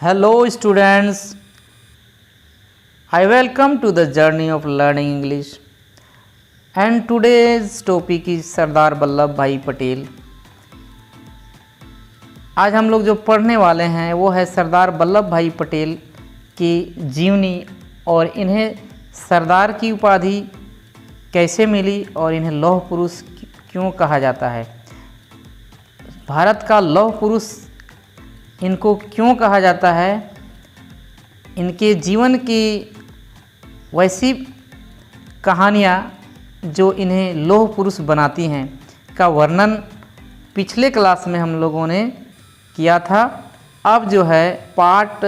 Hello students, I welcome to the journey of learning English and today's topic is सरदार वल्लभ भाई पटेल। आज हम लोग जो पढ़ने वाले हैं वो है सरदार वल्लभ भाई पटेल की जीवनी और इन्हें सरदार की उपाधि कैसे मिली और इन्हें लौह पुरुष क्यों कहा जाता है। भारत का लौह पुरुष इनको क्यों कहा जाता है, इनके जीवन की वैसी कहानियाँ जो इन्हें लौह पुरुष बनाती हैं का वर्णन पिछले क्लास में हम लोगों ने किया था। अब जो है पार्ट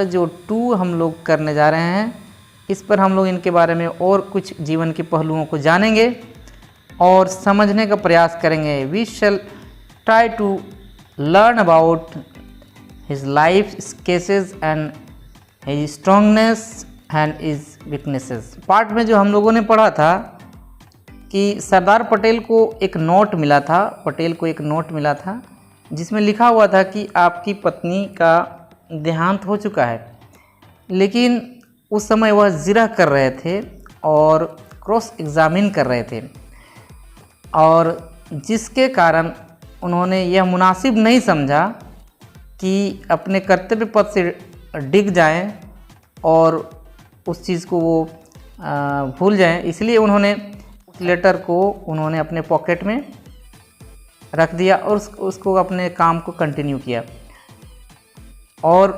2 हम लोग करने जा रहे हैं। इस पर हम लोग इनके बारे में और कुछ जीवन के पहलुओं को जानेंगे और समझने का प्रयास करेंगे। We shall try to learn about his life cases and his strongness and his weaknesses। Part में जो हम लोगों ने पढ़ा था कि सरदार पटेल को एक नोट मिला था, जिसमें लिखा हुआ था कि आपकी पत्नी का देहांत हो चुका है, लेकिन उस समय वह जिरह कर रहे थे और क्रॉस एग्जामिन कर रहे थे और जिसके कारण उन्होंने यह मुनासिब नहीं समझा कि अपने कर्तव्य पद से डिग जाएं और उस चीज़ को वो भूल जाएं। इसलिए उन्होंने लेटर को उन्होंने अपने पॉकेट में रख दिया और उसको अपने काम को कंटिन्यू किया और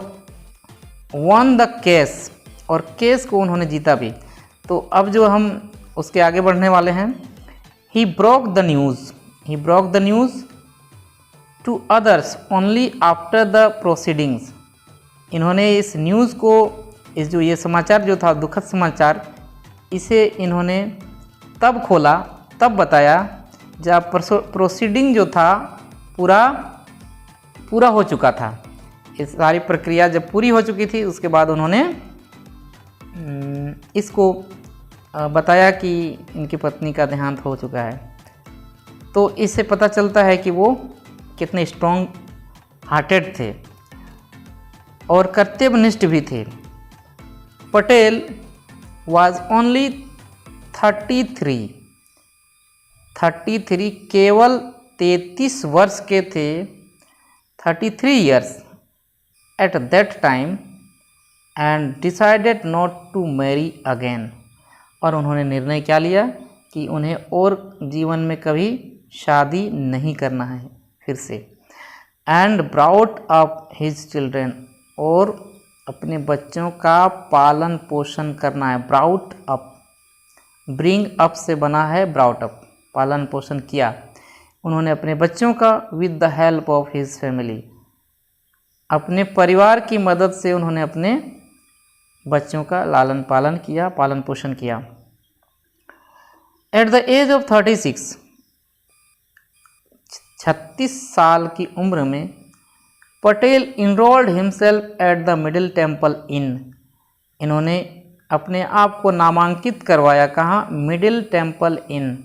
वन द केस, और केस को उन्होंने जीता भी। तो अब जो हम उसके आगे बढ़ने वाले हैं, he broke the news to others only after the proceedings. इन्होंने इस न्यूज़ को, ये समाचार जो था दुखद समाचार, इसे इन्होंने तब खोला, तब बताया जब प्रोसीडिंग जो था पूरा हो चुका था। इस सारी प्रक्रिया जब पूरी हो चुकी थी उसके बाद उन्होंने इसको बताया कि इनकी पत्नी का देहांत हो चुका है। तो इससे पता चलता है कि वो कितने स्ट्रॉन्ग हार्टेड थे और कर्तव्यनिष्ठ भी थे। पटेल वाज ओनली 33, केवल 33 वर्ष के थे, 33 years at that time and decided not to marry again. और उन्होंने निर्णय क्या लिया कि उन्हें और जीवन में कभी शादी नहीं करना है फिर से। And brought up his children, और अपने बच्चों का पालन पोषण करना है। ब्राउट अप, ब्रिंग अप से बना है ब्राउट अप, पालन पोषण किया उन्होंने अपने बच्चों का with the help of his family. अपने परिवार की मदद से उन्होंने अपने बच्चों का लालन पालन किया, पालन पोषण किया। एट द एज ऑफ 36 साल की उम्र में Patel enrolled himself at the middle temple in. इन्होंने अपने आप को नामांकित करवाया कहाँ? Middle temple in.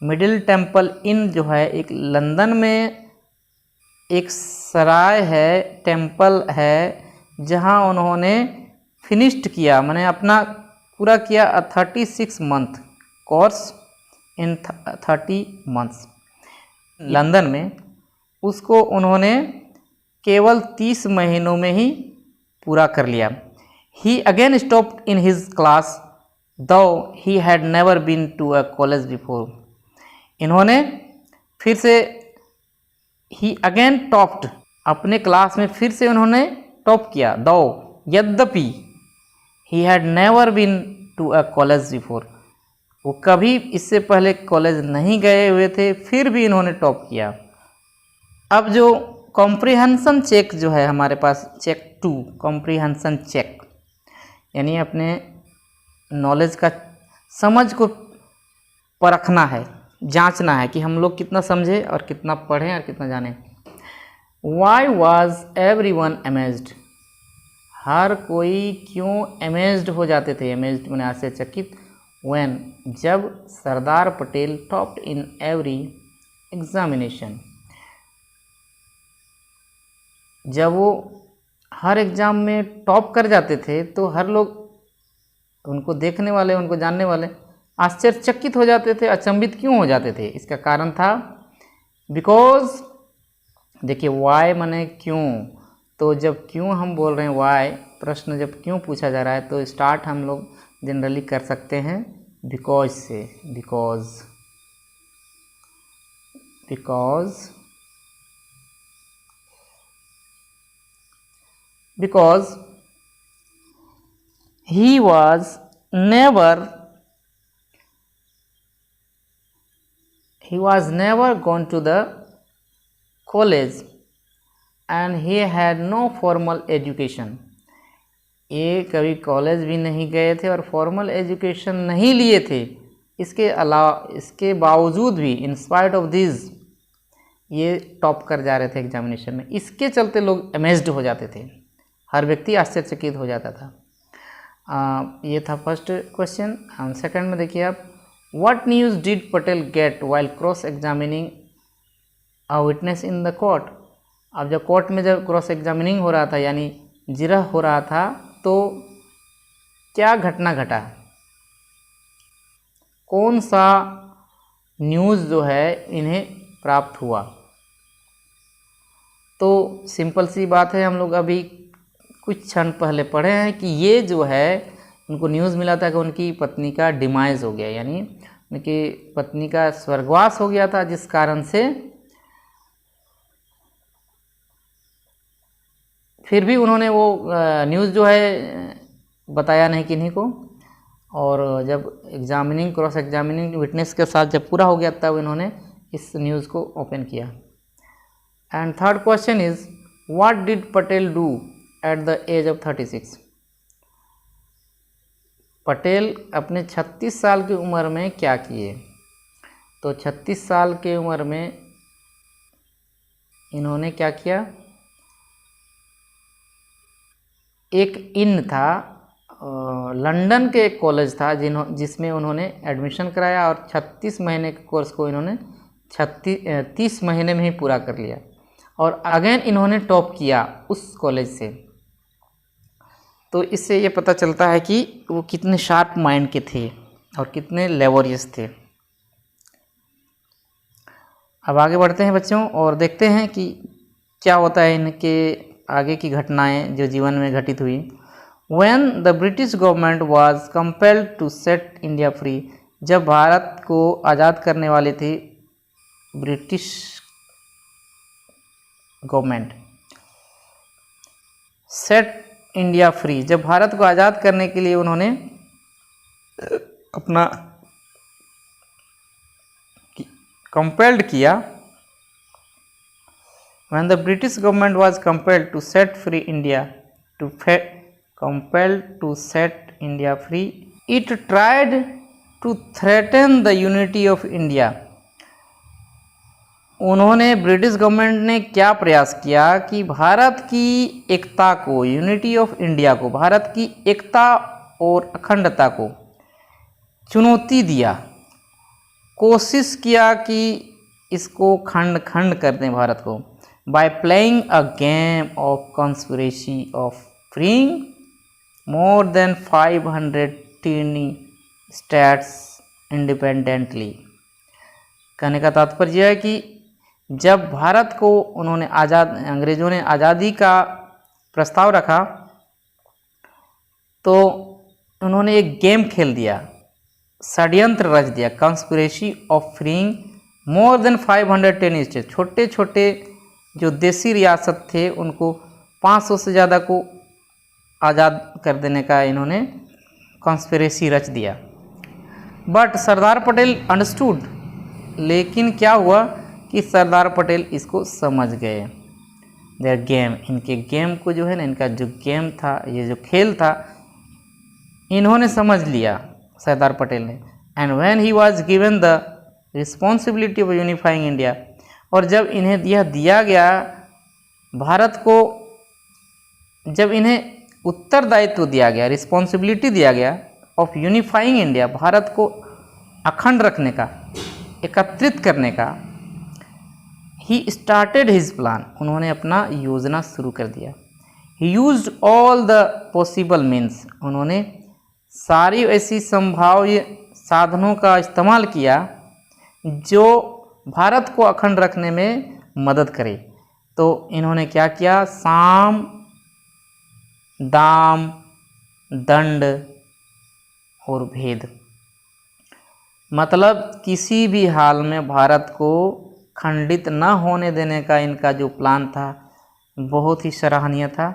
Middle temple in जो है एक लंदन में एक सराय है, टेम्पल है, जहाँ उन्होंने फिनिश्ड किया, मैंने अपना पूरा किया 36 month course in 30 months London में। उसको उन्होंने केवल 30 महीनों में ही पूरा कर लिया। He again stopped in his class though he had never been to a college before. इन्होंने फिर से ही अगेन टॉप्ड, अपने क्लास में फिर से उन्होंने टॉप किया, दो यद्यपि he had never been to a college before, वो कभी इससे पहले कॉलेज नहीं गए हुए थे, फिर भी इन्होंने टॉप किया। अब जो कॉम्प्रिहेंशन चेक जो है हमारे पास, चेक 2 कॉम्प्रिहेंशन चेक, यानी अपने नॉलेज का, समझ को परखना है, जांचना है कि हम लोग कितना समझे और कितना पढ़ें और कितना जाने। Why was every one amazed, हर कोई क्यों अमेज्ड हो जाते थे, अमेज्ड मैंने आश्चर्यचकित। when, जब Sardar Patel topped in every examination, जब वो हर एग्ज़ाम में टॉप कर जाते थे, तो हर लोग उनको देखने वाले, उनको जानने वाले आश्चर्यचकित हो जाते थे, अचंभित क्यों हो जाते थे। इसका कारण था बिकॉज, देखिए वाई माने क्यों, तो जब क्यों हम बोल रहे हैं वाई, प्रश्न जब क्यों पूछा जा रहा है तो स्टार्ट हम लोग जनरली कर सकते हैं बिकॉज से। Because he was never gone to the college and he had no formal education। ये कभी कॉलेज भी नहीं गए थे और फॉर्मल एजुकेशन नहीं लिए थे। इसके बावजूद भी इन स्पाइट ऑफ दिस ये टॉप कर जा रहे थे एग्जामिनेशन में। इसके चलते लोग अमेज्ड हो जाते थे, हर व्यक्ति आश्चर्यचकित हो जाता था। ये था फर्स्ट क्वेश्चन। सेकंड में देखिए आप, what news did Patel get while cross examining a witness in the court. अब जब कोर्ट में जब क्रॉस एग्जामिनिंग हो रहा था यानी जिरह हो रहा था, तो क्या घटना घटा, कौन सा न्यूज़ जो है इन्हें प्राप्त हुआ। तो सिंपल सी बात है, हम लोग अभी कुछ क्षण पहले पढ़े हैं कि ये जो है उनको न्यूज़ मिला था कि उनकी पत्नी का डिमाइज हो गया, यानी उनकी पत्नी का स्वर्गवास हो गया था, जिस कारण से फिर भी उन्होंने वो न्यूज़ जो है बताया नहीं किन्हीं को। और जब क्रॉस एग्जामिनिंग विटनेस के साथ जब पूरा हो गया तब इन्होंने इस न्यूज़ को ओपन किया। And third question is, what did Patel do at the age of 36। Patel अपने 36 साल की उम्र में क्या किए। तो 36 साल की उम्र में इन्होंने क्या किया, एक इन था लंदन के एक कॉलेज था जिसमें उन्होंने एडमिशन कराया और 36 महीने के कोर्स को इन्होंने 30 महीने में ही पूरा कर लिया और अगेन इन्होंने टॉप किया उस कॉलेज से। तो इससे ये पता चलता है कि वो कितने शार्प माइंड के थे और कितने लेबोरियस थे। अब आगे बढ़ते हैं बच्चों और देखते हैं कि क्या होता है इनके आगे की घटनाएं जो जीवन में घटित हुई। When the British government was compelled to set India free, जब भारत को आज़ाद करने वाले थे British government, set India free, जब भारत को आज़ाद करने के लिए उन्होंने अपना कंपेल्ड किया। When the British government was compelled to set India free, it tried to threaten the unity of India। उन्होंने ब्रिटिश गवर्नमेंट ने क्या प्रयास किया कि भारत की एकता को, यूनिटी ऑफ इंडिया को, भारत की एकता और अखंडता को चुनौती दिया, कोशिश किया कि इसको खंड खंड कर दें भारत को, by playing a game of conspiracy of freeing more than 500 tiny states independently। कहने का तात्पर्य है कि जब भारत को उन्होंने अंग्रेजों ने आज़ादी का प्रस्ताव रखा तो उन्होंने एक गेम खेल दिया, षड्यंत्र रच दिया, conspiracy of freeing more than 500 tiny state, छोटे छोटे जो देसी रियासत थे उनको 500 से ज़्यादा को आज़ाद कर देने का इन्होंने कॉन्स्पिरेसी रच दिया। बट सरदार पटेल अंडरस्टूड, लेकिन क्या हुआ कि सरदार पटेल इसको समझ गए, देयर गेम, इनके गेम को जो है ना, इनका जो गेम था, ये जो खेल था, इन्होंने समझ लिया सरदार पटेल ने। And when he was given the responsibility of unifying India, और जब इन्हें यह दिया गया भारत को, जब इन्हें उत्तरदायित्व दिया गया, रिस्पॉन्सिबिलिटी दिया गया ऑफ यूनिफाइंग इंडिया, भारत को अखंड रखने का, एकत्रित करने का, ही स्टार्टेड हिज प्लान, उन्होंने अपना योजना शुरू कर दिया। ही used all the possible means, उन्होंने सारी ऐसी संभाव्य साधनों का इस्तेमाल किया जो भारत को अखंड रखने में मदद करे। तो इन्होंने क्या किया, साम दाम दंड और भेद, मतलब किसी भी हाल में भारत को खंडित न होने देने का इनका जो प्लान था बहुत ही सराहनीय था।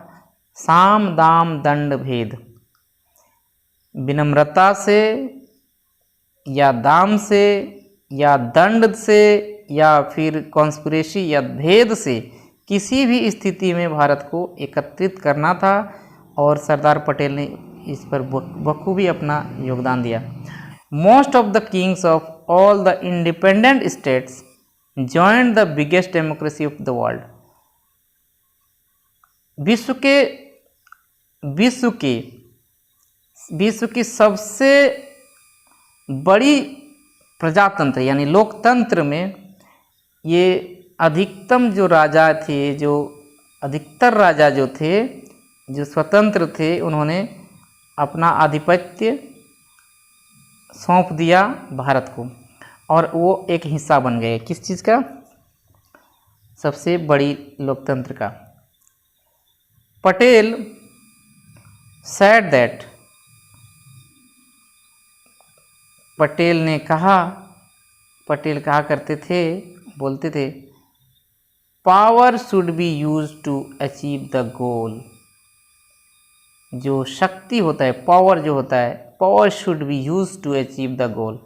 साम दाम दंड भेद, विनम्रता से या दाम से या दंड से या फिर कॉन्स्पिरेसी या भेद से किसी भी स्थिति में भारत को एकत्रित करना था, और सरदार पटेल ने इस पर बखूबी अपना योगदान दिया। Most of the Kings of all the independent states joined the biggest democracy of the world. विश्व की सबसे बड़ी प्रजातंत्र यानी लोकतंत्र में ये अधिकतम जो राजा थे, जो अधिकतर राजा जो थे, जो स्वतंत्र थे, उन्होंने अपना आधिपत्य सौंप दिया भारत को, और वो एक हिस्सा बन गए किस चीज़ का, सबसे बड़ी लोकतंत्र का। पटेल said that, पटेल ने कहा, पटेल कहा करते थे, बोलते थे, power should be use to achieve the goal. जो शक्ति होता है, पावर जो होता है, power should be use to achieve the goal.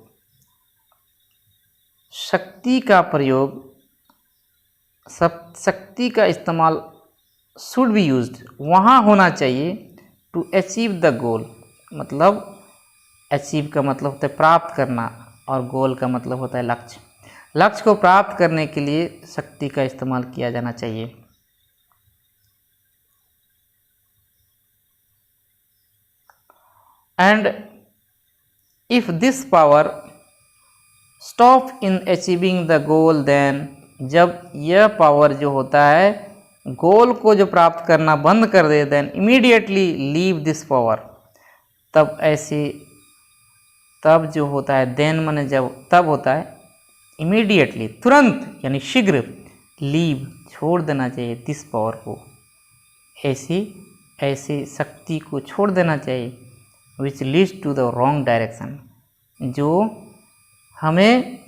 शक्ति का प्रयोग, शक्ति का इस्तेमाल शुड बी यूज्ड, वहाँ होना चाहिए, टू अचीव द गोल, मतलब अचीव का मतलब होता है प्राप्त करना, और गोल का मतलब होता है लक्ष्य। लक्ष्य को प्राप्त करने के लिए शक्ति का इस्तेमाल किया जाना चाहिए। And if this power stop in achieving the goal, then, जब यह पावर जो होता है गोल को जो प्राप्त करना बंद कर दे, then immediately leave this power, तब ऐसे, तब जो होता है, देन माने जब, तब होता है इमीडिएटली, तुरंत यानी शीघ्र, लीव छोड़ देना चाहिए दिस पावर को, ऐसी शक्ति को छोड़ देना चाहिए, which leads to the wrong direction, जो हमें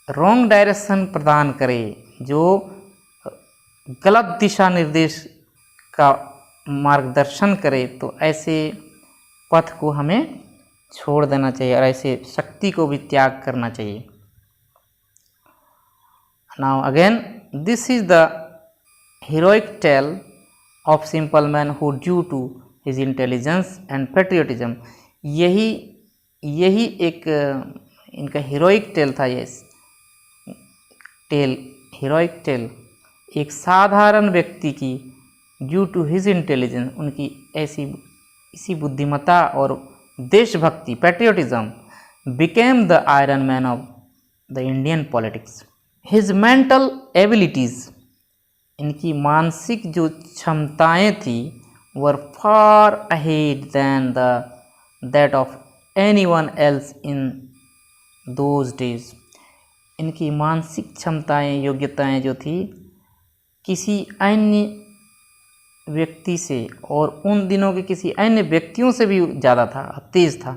रॉन्ग डायरेक्शन प्रदान करे, जो गलत दिशा निर्देश का मार्गदर्शन करे। तो ऐसे पथ को हमें छोड़ देना चाहिए और ऐसे शक्ति को भी त्याग करना चाहिए। Now again, this is the heroic tale of simple man who due to his intelligence and patriotism, यही एक इनका हीरोइक टेल था। ये टेल, हीरोइक टेल, एक साधारण व्यक्ति की ड्यू टू हिज इंटेलिजेंस, उनकी इसी बुद्धिमत्ता और देशभक्ति, patriotism, became the iron man of the Indian politics. His mental abilities, इनकी मानसिक जो क्षमताएं थी, were far ahead than that of anyone else in those days. इनकी मानसिक क्षमताएं, योग्यताएं जो थी किसी अन्य व्यक्ति से और उन दिनों के किसी अन्य व्यक्तियों से भी ज़्यादा था, तेज था।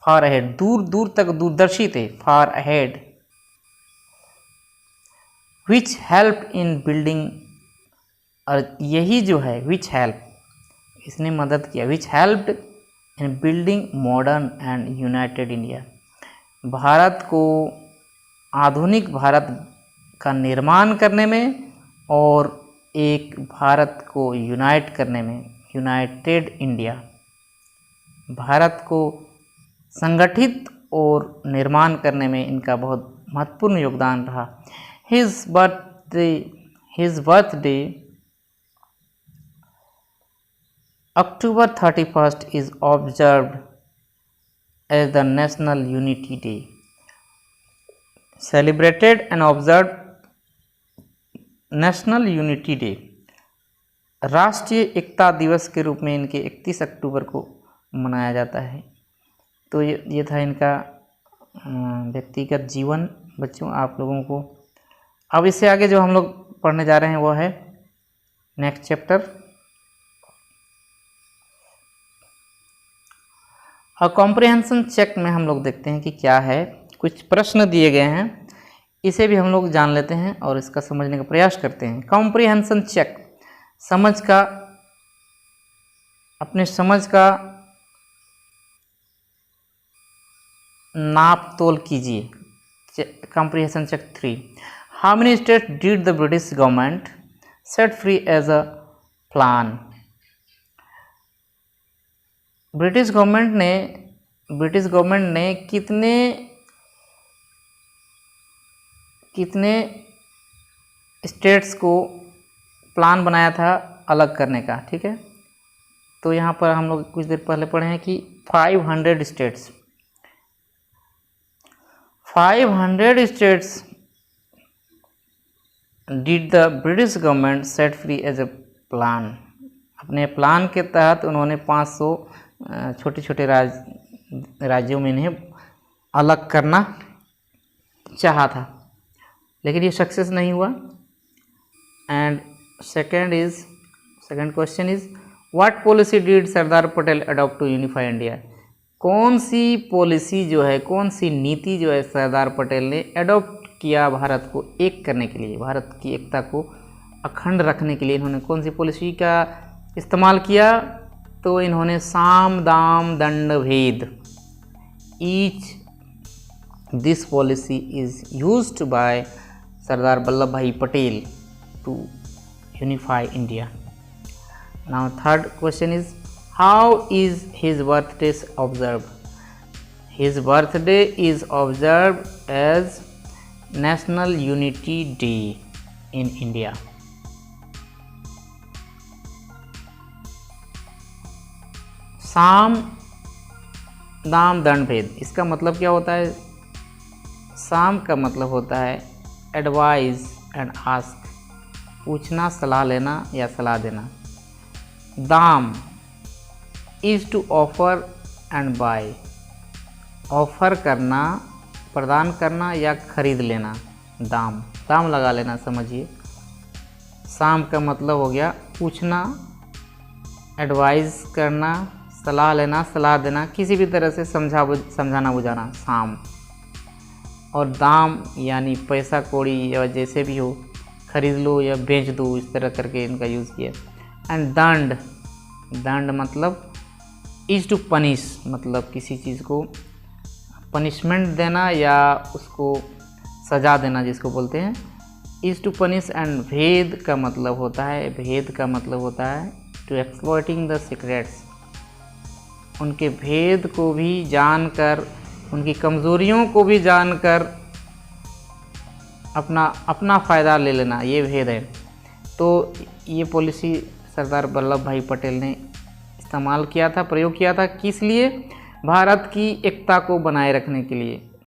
फार अहेड, दूर दूर तक दूरदर्शी थे, far ahead. Which help in building, और यही जो है विच हेल्प, इसने मदद किया, which helped in building modern and united India, Bharat को, आधुनिक भारत का निर्माण करने में और एक भारत को यूनाइट करने में, यूनाइटेड इंडिया, भारत को संगठित और निर्माण करने में इनका बहुत महत्वपूर्ण योगदान रहा। His birthday October 31st is observed as the National Unity Day. Celebrated and observed National Unity Day. राष्ट्रीय एकता दिवस के रूप में इनके 31 अक्टूबर को मनाया जाता है। तो ये था इनका व्यक्तिगत जीवन बच्चों आप लोगों को। अब इससे आगे जो हम लोग पढ़ने जा रहे हैं वो है नेक्स्ट चैप्टर कॉम्प्रिहेंशन चेक में हम लोग देखते हैं कि क्या है। कुछ प्रश्न दिए गए हैं, इसे भी हम लोग जान लेते हैं और इसका समझने का प्रयास करते हैं। कॉम्प्रिहेंशन चेक, समझ का, अपने समझ का नाप तोल कीजिए। Comprehension check 3, how many states did the British government set free as a plan. British government ने कितने स्टेट्स को प्लान बनाया था अलग करने का, ठीक है। तो यहाँ पर हम लोग कुछ देर पहले पढ़े हैं कि 500 states did the British government set free as a plan. अपने प्लान के तहत उन्होंने 500 छोटे छोटे राज्यों में इन्हें अलग करना चाहा था, लेकिन ये सक्सेस नहीं हुआ। And second question is what policy did Sardar Patel adopt to unify India. कौन सी पॉलिसी जो है, कौन सी नीति जो है सरदार पटेल ने अडॉप्ट किया भारत को एक करने के लिए, भारत की एकता को अखंड रखने के लिए इन्होंने कौन सी पॉलिसी का इस्तेमाल किया। तो इन्होंने साम दाम दंड भेद, each this policy is used by Sardar Vallabh Bhai Patel to unify India. Now third question is how is his birthday observe. His birthday is observe as national unity day in India. साम दाम दंड भेद, इसका मतलब क्या होता है। साम का मतलब होता है एडवाइज एंड आस्क, पूछना, सलाह लेना या सलाह देना। दाम is to offer and buy, offer करना, प्रदान करना या खरीद लेना। दाम लगा लेना, समझिए। साम का मतलब हो गया पूछना, एडवाइस करना, सलाह लेना, सलाह देना, किसी भी तरह से समझाना बुझाना, साम। और दाम यानी पैसा कौड़ी या जैसे भी हो, खरीद लो या बेच दो, इस तरह करके इनका यूज़ किया। एंड दंड मतलब इज टू पनिश, मतलब किसी चीज़ को पनिशमेंट देना या उसको सजा देना जिसको बोलते हैं, इज टू पनिश। एंड भेद का मतलब होता है टू एक्सप्लॉइटिंग द सीक्रेट्स, उनके भेद को भी जानकर, उनकी कमज़ोरियों को भी जानकर अपना फ़ायदा ले लेना, ये भेद है। तो ये पॉलिसी सरदार वल्लभ भाई पटेल ने इस्तेमाल किया था, प्रयोग किया था, किस लिए। भारत की एकता को बनाए रखने के लिए।